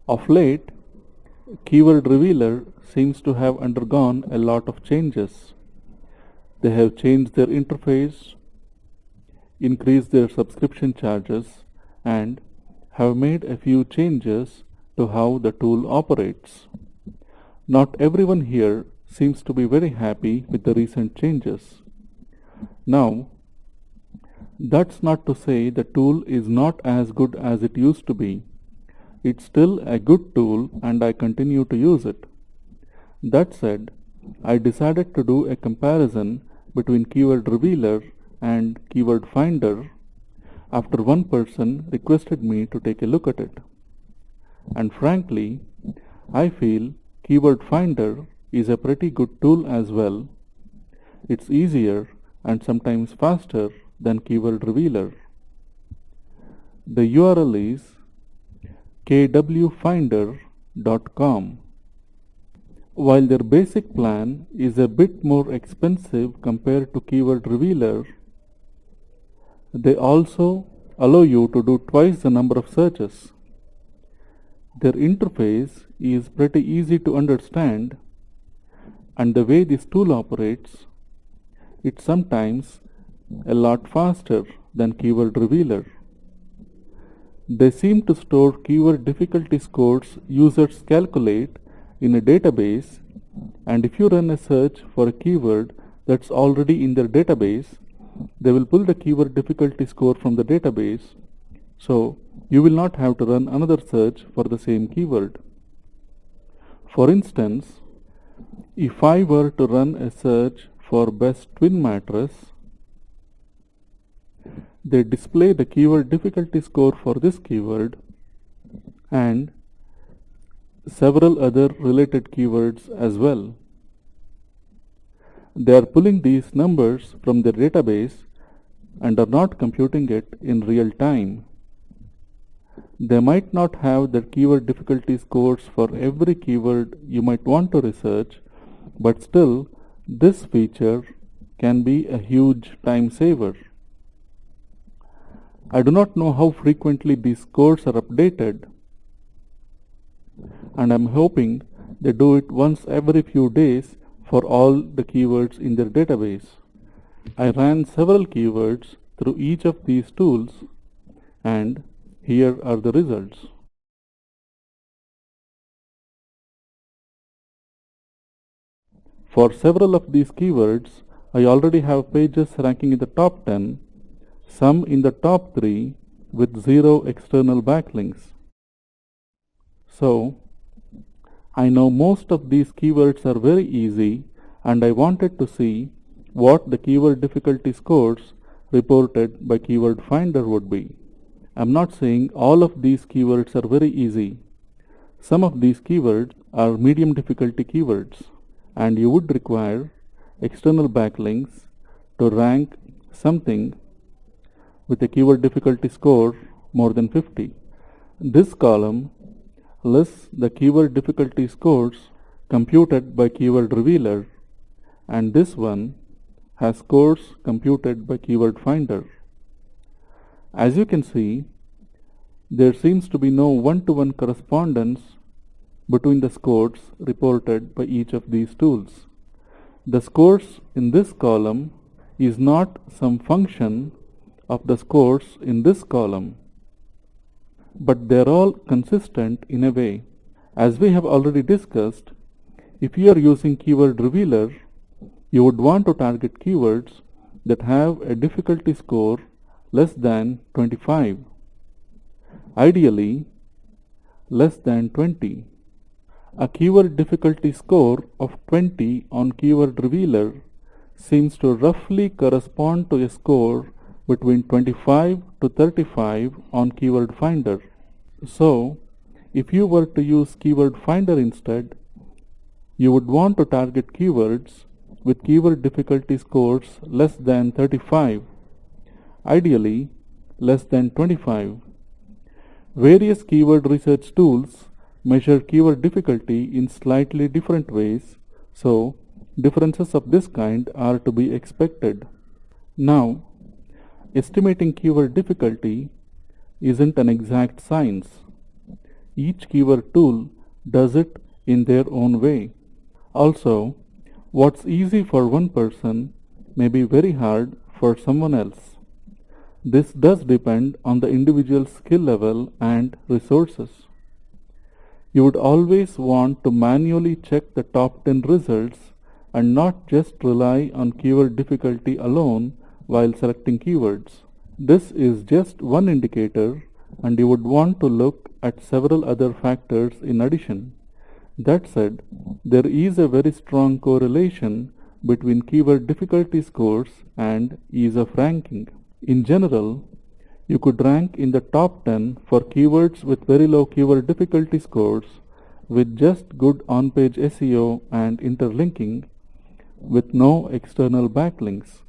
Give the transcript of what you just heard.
Of late, Keyword Revealer seems to have undergone a lot of changes. They have changed their interface, increased their subscription charges, and have made a few changes to how the tool operates. Not everyone here seems to be very happy with the recent changes. Now, that's not to say the tool is not as good as it used to be. It's still a good tool and I continue to use it. That said, I decided to do a comparison between Keyword Revealer and Keyword Finder after one person requested me to take a look at it. And frankly, I feel Keyword Finder is a pretty good tool as well. It's easier and sometimes faster than Keyword Revealer. The URL is kwfinder.com. While their basic plan is a bit more expensive compared to Keyword Revealer, they also allow you to do twice the number of searches. Their interface is pretty easy to understand, and the way this tool operates, it's sometimes a lot faster than Keyword Revealer. They seem to store keyword difficulty scores users calculate in a database, and if you run a search for a keyword that's already in their database, they will pull the keyword difficulty score from the database, so you will not have to run another search for the same keyword. For instance, if I were to run a search for best twin mattress, they display the keyword difficulty score for this keyword and several other related keywords as well. They are pulling these numbers from their database and are not computing it in real time. They might not have the keyword difficulty scores for every keyword you might want to research, but still this feature can be a huge time saver. I do not know how frequently these scores are updated, and I'm hoping they do it once every few days for all the keywords in their database. I ran several keywords through each of these tools, and here are the results. For several of these keywords, I already have pages ranking in the top 10, some in the top 3 with 0 external backlinks. So, I know most of these keywords are very easy, and I wanted to see what the keyword difficulty scores reported by Keyword Finder would be. I'm not saying all of these keywords are very easy. Some of these keywords are medium difficulty keywords, and you would require external backlinks to rank something with a keyword difficulty score more than 50. This column lists the keyword difficulty scores computed by Keyword Revealer, and this one has scores computed by Keyword Finder. As you can see, there seems to be no one-to-one correspondence between the scores reported by each of these tools. The scores in this column is not some function of the scores in this column, but they're all consistent in a way. As we have already discussed, if you are using Keyword Revealer, you would want to target keywords that have a difficulty score less than 25. Ideally, less than 20. A keyword difficulty score of 20 on Keyword Revealer seems to roughly correspond to a score between 25 to 35 on Keyword Finder. So, if you were to use Keyword Finder instead, you would want to target keywords with keyword difficulty scores less than 35, ideally less than 25. Various keyword research tools measure keyword difficulty in slightly different ways, so differences of this kind are to be expected. Now, estimating keyword difficulty isn't an exact science. Each keyword tool does it in their own way. Also, what's easy for one person may be very hard for someone else. This does depend on the individual skill level and resources. You would always want to manually check the top 10 results and not just rely on keyword difficulty alone while selecting keywords. This is just one indicator, and you would want to look at several other factors in addition. That said, there is a very strong correlation between keyword difficulty scores and ease of ranking. In general, you could rank in the top 10 for keywords with very low keyword difficulty scores with just good on-page SEO and interlinking with no external backlinks.